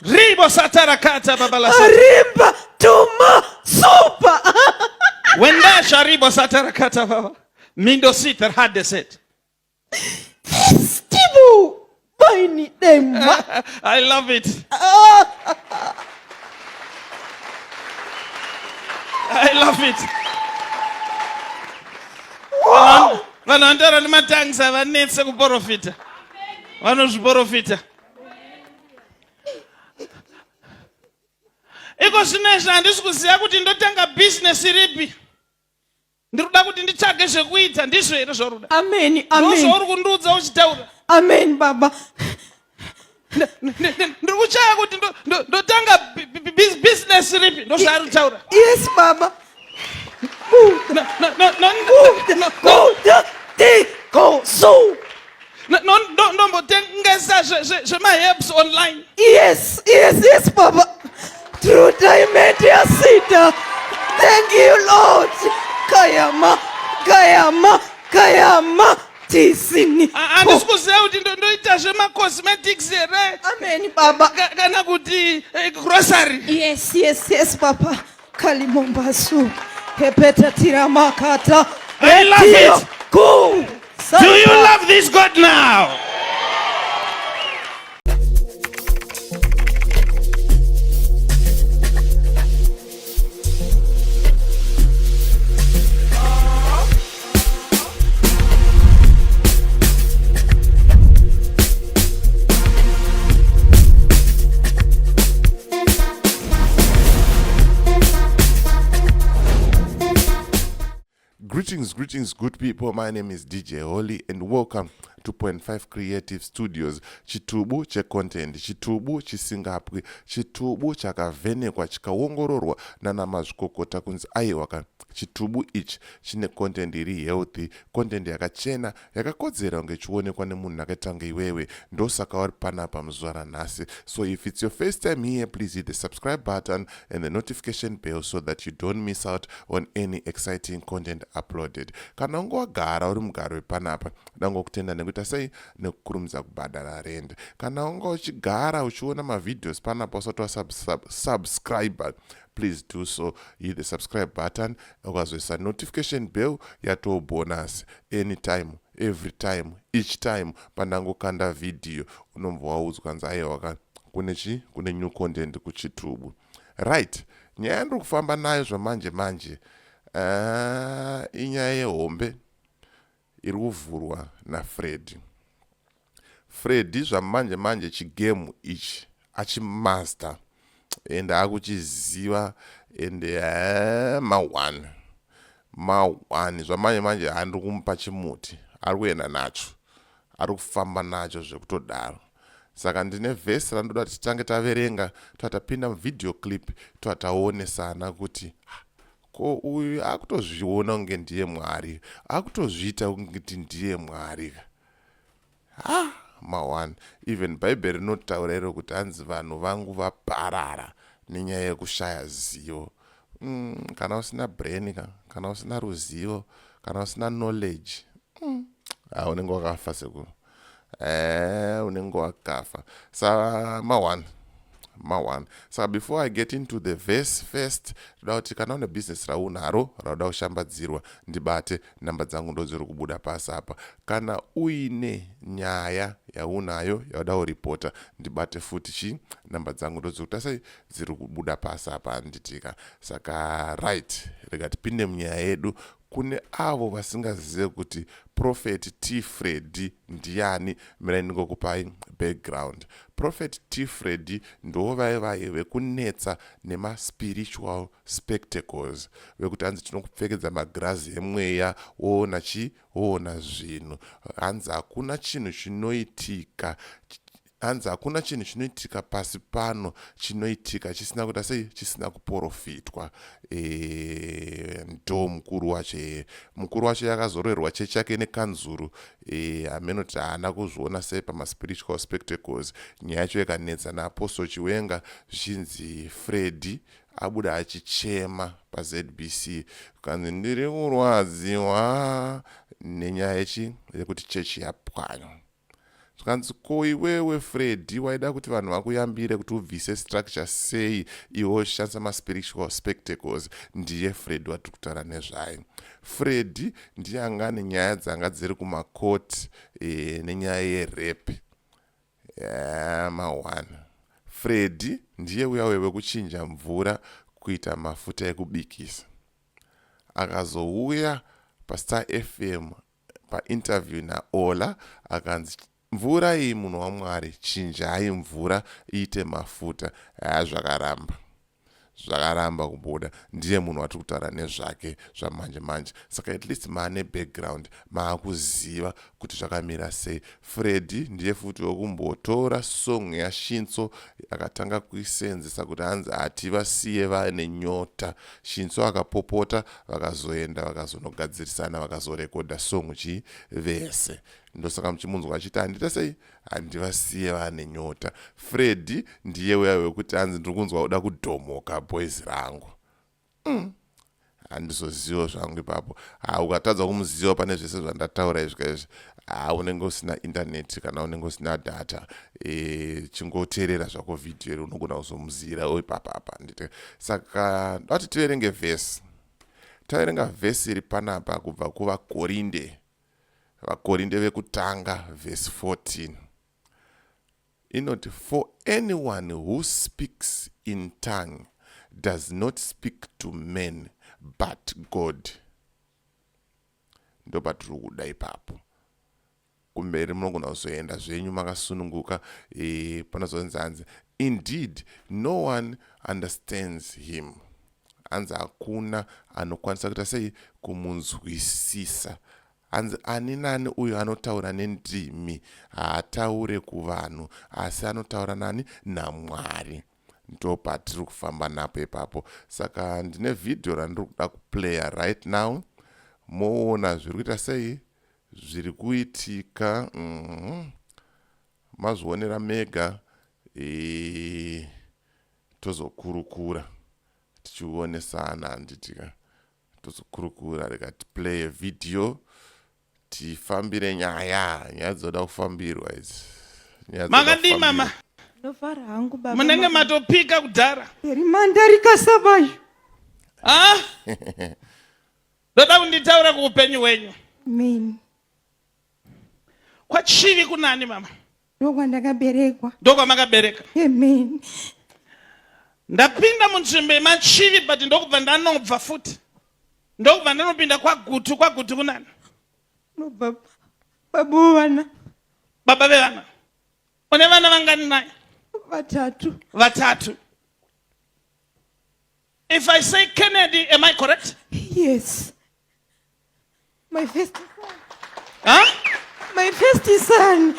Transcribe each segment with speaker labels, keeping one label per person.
Speaker 1: Ribo satarakata babala.
Speaker 2: Arimba tuma super.
Speaker 1: When that sharibo satarakata baba. Mindo sitar had the set.
Speaker 2: Stibu. Baini dema.
Speaker 1: I love it. I love it.
Speaker 2: Wow.
Speaker 1: Vanondara ni matangisa vanetse kuprofita. Vanozviprofita. Iko zvinezvi handisi kuziva kuti ndotanga business ripi. Ndikuda kuti nditsvage zvekuita ndizvo here zvaruda.
Speaker 2: Amen, amen.
Speaker 1: Ndozvauri kundiudza uchitaura.
Speaker 2: Amen baba.
Speaker 1: Ndiri kuchaya kuti ndotanga business ripi ndozvaari kutaura.
Speaker 2: Yes baba.
Speaker 1: Ndombotengesa zvemaherbs online.
Speaker 2: Yes, baba. Truth I met your sita. Thank you, Lord. Kayama. Tisini.
Speaker 1: Handisi kuziva kuti ndoita zvemacosmetics here.
Speaker 2: Amen, baba.
Speaker 1: Kana kuti grocery.
Speaker 2: Yes, papa. Kalimombasu. Hepetatira makata.
Speaker 1: I love it.
Speaker 2: Go.
Speaker 1: Do you love this God now?
Speaker 3: Greetings, good people. My name is DJ Holly and welcome to 2.5 Creative Studios. Chitubu che content, chitubu chisingapwi, chitubu chakavhenekwa chikaongororwa nana mazvikokota kunzi aiwaka. Chitubu ichi chine content iri healthy, content yakachena, yakakodzera kunge chionekwa nemunhu akatanga iwewe. Ndosaka uri panapa muzuva ranhasi. So if it's your first time here, please hit the subscribe button and the notification bell so that you don't miss out on any exciting content uploaded. Kana ungo wagara uri mugaro wepanapa, ndangokutenda nekuita sei nekukurumidza kubhadhara rent. Kana ungo uchigara uchiona mavideos panapa usati wasubscribe, please do so. Hit the subscribe button, ukazoisa notification bell yato bonus anytime, every time, each time pandangokanda video unomva waudzwa kunzi aiwa kune new content kuchitubu. Right, nyaya yandiri kufamba nayo zvamanje inyaya yehombe iri kuvhurwa naFreddy. Freddy zvamanje chigemu ichi achimaster ende akuchiziva ende ma1 zvamanje handiri kumupa chimuti, ari kuenda nacho, ari kufamba nacho zvekutodaro. Saka ndine vhesi randoda titange taverenga tatapinda muvideo clip tataonesana kuti ko uyu akutozviona kunge ndiye Mwari, akutozviita kunge ndiye Mwari. Ma1 even Bible rinotaura iro kuti hanzi vanhu vangu vaparara nenyaya yekushaya zivo. Kana usina brain, kana usina ruzivo, kana usina knowledge, unenge wakafa seku. Unenge wakafa. Sa Ma1. So before I get into the verse first, kuti kana une business raunaro rauda kushambadzirwa, ndibate namba dzangu ndodziri kubuda pasi apa. Kana uine nyaya yaunayo yauda kuripota, ndibate futi namba dzangu ndodziri kubuda pasi apa nditika. Saka right, rega tipinde munyaya yedu. Kune avo vasingazive kuti Prophet T Freddy ndiani, mira ndingokupai background. Prophet T Freddy ndo vekunetsa nema spiritual spectacles, vekuti hanzi tinokupfekedza magirazi emweya woona zvinhu. Hanzi hakuna chinhu chinoitika pasi pano chinoitika chisina kuita sei, chisina kuprofitwa. Ndo mukuru wacho yakazorerwa chechi yake nekanzuru, amenoti haana kuzviona sei pama spiritual spectacles. Nyaya yacho yakanetsa naApostle Chiwenga zvichinzi Freddy abuda achichema paZBC kanzi ndiri kurwadziwa nenyaya yekuti chechi yapwanywa. zvikanzi ko iwewe Freddy waida kuti vanhu vakuyambire kuti ubvise structure sei iwo ushandisa ma-spiritual spectacles. Ndiye Freddy watiri kutaura nezvaye. Freddy ndiye anga nenyaya dzanga dziri kumakoti nenyaya yerepi ma1. Freddy ndiye uya wekuchinja mvura kuita mafuta ekubikisa. Akazouya paStar FM painterview naOla akanzi mvura iyi munhu waMwari, chinjai mvura iite mafuta. Zvakaramba kubuda. Ndiye munhu watiri kutaura nezvake zvamanje manje. Saka at least maane background, maakuziva kuti zvakamira sei. Freddy ndiye futi wokumbotora song yaShinso akatanga kuisenzesa kuti hanzi hativasiye vane nyota. Shinso akapopota, vakazoenda vakazonogadzirisana, vakazorekodha song vese. Ndosaka muchimunzwa achiti handita sei, handivasiye vane nyota. Freddy ndiye uya wekuti hanzi ndiri kunzwa uda kudhomoka boys rangu. Handizoziva zvangu ipapo. Ukatadza kumuziva pane zvese zvandataura izvi unenge usina internet kana unenge usina data, chingoteerera zvako video unogona kuzomuzira ipapa. Saka ndati tiverenge vhesi. Taverenga vhesi iri panapa kubva kuvaKorinde. Vakorinde vekutanga verse 14. Inoti, for anyone who speaks in tongue does not speak to men but God. Ndo patiri kuda ipapo. Kumberi munogona kuzoenda zvenyu makasununguka panozonzi indeed no one understands him. Hanzi hakuna anokwanisa kuita sei kumunzwisisa. Hanzi ani nani uyo anotaura nendimi haataure kuvanhu asi anotaura nani naMwari. Ndo patiri kufamba napo ipapo. Saka ndine video randiri kuda kuplaya right now. Moona zviri kuita sei, zviri kuitika. Mazvionera mega. Tozokurukura tichionesana handitika. Tozokurukura rega tiplay video. Tifambire nyaya dzoda kufambirwa idzi.
Speaker 1: Makadi mama.
Speaker 2: Ndofara hangu baba.
Speaker 1: Munenge matopika kudhara.
Speaker 2: Rimandarika sabayo.
Speaker 1: Ndoda kunditaura kuupenyu wenyu.
Speaker 2: Amen.
Speaker 1: Kwachivi kunani mama?
Speaker 2: Ndokwandakaberekwa.
Speaker 1: Ndokwamakabereka.
Speaker 2: Amen.
Speaker 1: Ndapinda munzvimbo yemachivi but ndokubva ndanobva futi. Ndokubva ndanopinda kwagutu kunani?
Speaker 2: No baba. Babu vana.
Speaker 1: Baba vevana. Une vana vangani naye? Vatatu. If I say Kennedy, am I correct?
Speaker 2: Yes. My first son.
Speaker 1: Huh?
Speaker 2: My first son.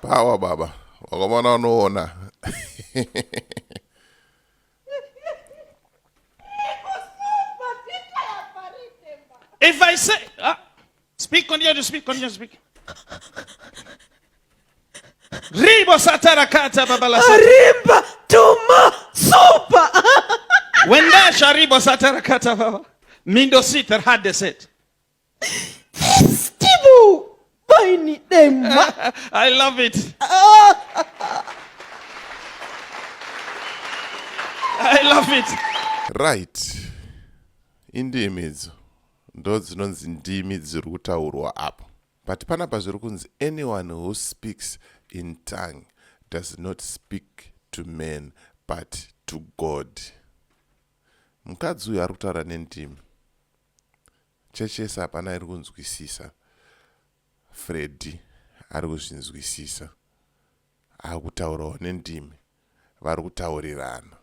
Speaker 3: Power baba. Wakamana unoona.
Speaker 1: If I say, continue to speak. Ribo satarakata babala.
Speaker 2: Rimba tuma super.
Speaker 1: When that sharibo satarakata baba. Mindo sitter had the set.
Speaker 2: Festival. Baini demma.
Speaker 1: I love it. I love it.
Speaker 3: Right. Indimi idzo ndo dzinonzi ndimi dziri kutaurwa apo. But panapa zviri kunzi anyone who speaks in tongue does not speak to men but to God. Mukadzi uyu ari kutaura nendimi. Chechese hapana iri kunzwisisa. Freddy ari kuzvinzwisisa. Ari kutaurawo nendimi. Vari kutaurirana.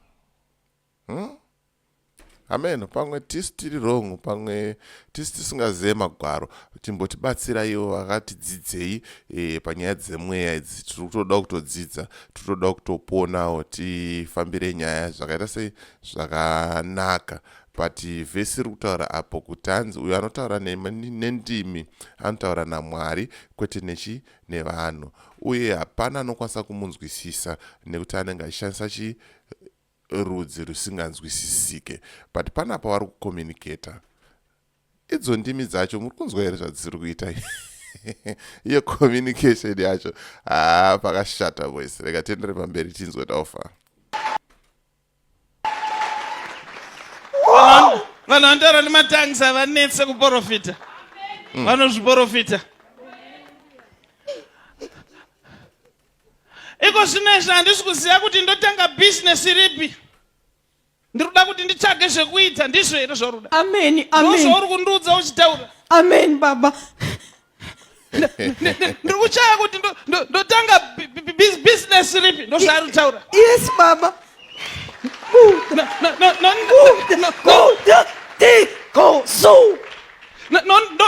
Speaker 3: Amen. Pamwe tisi tiri wrong, pamwe tisi tisingazive magwaro. Timbotibatsira ivo vakatidzidzei panyaya dzemweya idzi. Tiri kutoda kutodzidza, tiri kutoda kutoponawo, tifambire nyaya zvakaita sei zvakanaka. But vhesi iri kutaura apo kuti hanzi uyo anotaura nendimi anotaura naMwari kwete nevanhu. Uye hapana anokwanisa kumunzwisisa nekuti anenge achishandisa rudzi rusinganzwisisike. But panapa vari kucommunicata. Idzo ndimi dzacho muri kunzwa here zvadziri kuita? Iyo communication yacho pakashata boys. Rega tendere pamberi tinzwe taufa.
Speaker 1: Vanhu vantaura nematongues havanetse kuprofita. Vanozviprofita. Iko zvinezvi handisi kuziva kuti ndotanga business ripi. Ndikuda kuti nditsvage zvekuita, ndizvo here zvauri.
Speaker 2: Amen, amen.
Speaker 1: Ndozvauri kundiudza uchitaura.
Speaker 2: Amen, Baba.
Speaker 1: Ndiri kuchaya kuti ndotanga business ripi, ndozvaari kutaura.
Speaker 2: Yes, Baba.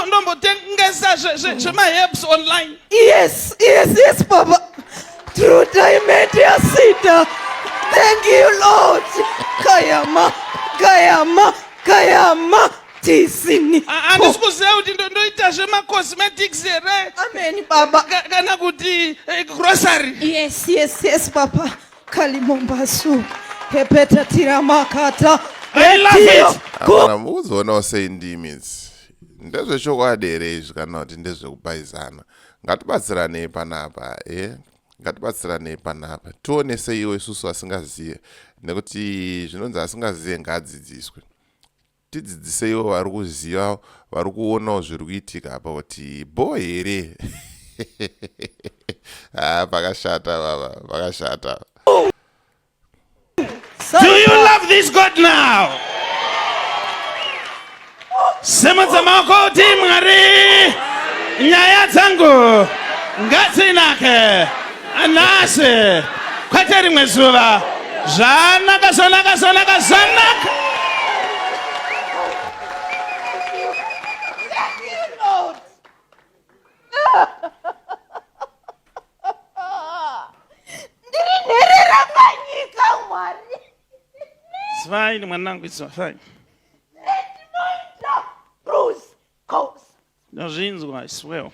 Speaker 1: Ndombotengesa zvemaherbs online.
Speaker 2: Yes, Baba. Truth I met your sister. Thank you, Lord. Kayama. Tisini.
Speaker 1: Handisi kuziva kuti ndoita zvemacosmetics here.
Speaker 2: Amen, Baba.
Speaker 1: Kana kuti grocery.
Speaker 2: Yes, Baba. Kalimombasu. Hepeta tiramakata.
Speaker 1: I love it.
Speaker 3: Apana muzoona usendimi. Ndezvechokwadi here izvi kana kuti ndezvekupaizana. Ngatibatsiranei panapa, ngatibatsiranei panapa. Tionese iwe isusu asingaziye. Nekuti zvinonzi asingaziye ngaadzidziswe. Tidzidzise iwo vari kuziva, vari kuonawo zviri kuitika apa kuti boy here. Pakashata baba, pakashata.
Speaker 1: Do you love this God now? Semedza maoko kuti Mwari, nyaya dzangu ngadzinake nhasi kwete rimwe zuva. Zvanaka. It's fine, mwanangu, it's fine. Ndozvinzwa, I swear.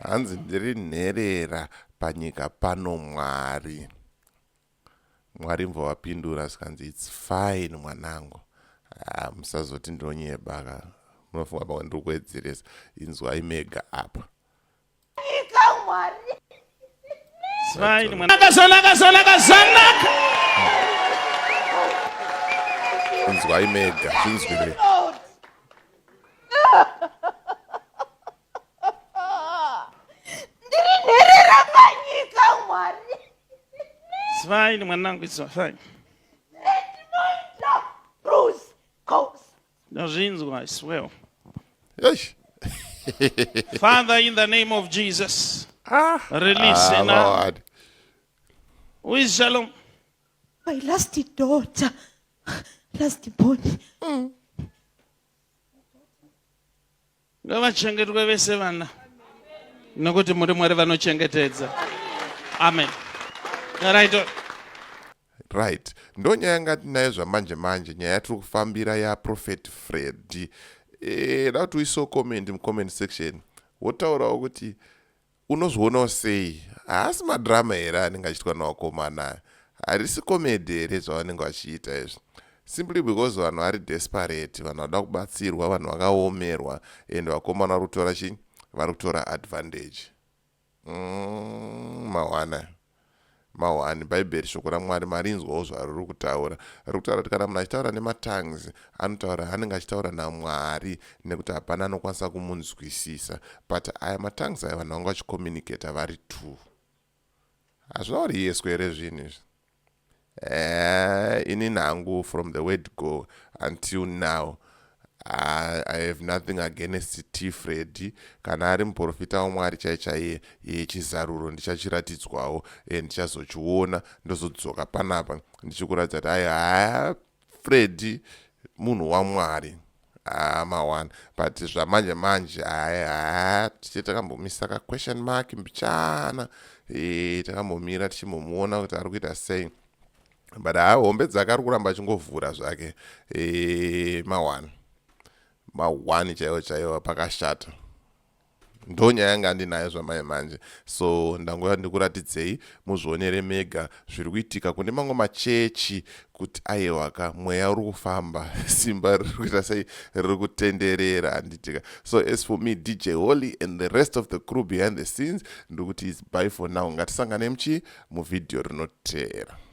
Speaker 3: Hanzi ndiri nherera panyika pano Mwari. Mwari mbovapindura zikanzi it's fine mwanangu. Musazoti ndonyebaka. Munofunga pamwe ndiri kuedzeresa. Inzwai mega apa.
Speaker 1: It's fine, mwanangu. Zonaka.
Speaker 3: Inzwai mega. Zvinzwire.
Speaker 1: It's fine, mwanangu, it's fine. Ndozvinzwa, I swear.
Speaker 3: Yes.
Speaker 1: Father, in the name of Jesus, release now.
Speaker 3: Lord.
Speaker 1: Who is Shalom?
Speaker 2: My last daughter. Last born.
Speaker 1: Ngavachengetwe vese vana. Nokuti muri Mwari vanochengetedza. Amen.
Speaker 3: Right. Ndo nyaya yanga tinayo zvamanje nyaya yatiri kufambira ya Prophet Freddy. Da kuti uiso comment mucomment section. Wotaurawo kuti unozvionawo sei? Haasi madrama here anenge achiitwa nawakomana. Harisi comedy here zvavanenge vachiita izvi. Simply because vanhu vari desperate, vanhu vada kubatsirwa, vanhu vakaomerwa, and vakomana vari kutora chii? Vari kutora advantage. Mawani bhaibheri shoko raMwari marinzwawo zvariri kutaura. Riri kutaura kuti kana munhu achitaura nematongues, anotaura anenge achitaura naMwari nekuti hapana anokwanisa kumunzwisisa. But aya matongues aya vanhu vanga vachicommunicata vari two. Hazvina uri yesu here zvinhu izvi. Ini nangu from the word go until now. I have nothing against T Freddy. Kana ari muprofita waMwari chaiye yechizaruro ndichachiratidzwawo ndichazochiona ndozodzoka panapa ndichikuratidza kuti Freddy munhu waMwari. Mawana. But zvamanje tichakambomisa ka question mark mbichana. Takambomira tichimbomuona kuti ari kuita sei. But hombe dzakari kuramba achingovhura zvake. Mawani chaiwo pakashata. ndonyaya yanga ndinayo zvamai manje. So ndangoya ndikuratidzei muzvionere mega zviri kuitika kune mamwe machechi kuti aiwaka mweya uri kufamba simba riri kuita sei riri kutenderera handitika. So as for me, DJ Holly and the rest of the crew behind the scenes, ndokuti it's bye for now. Ngatisangane muvidhio rinoteera.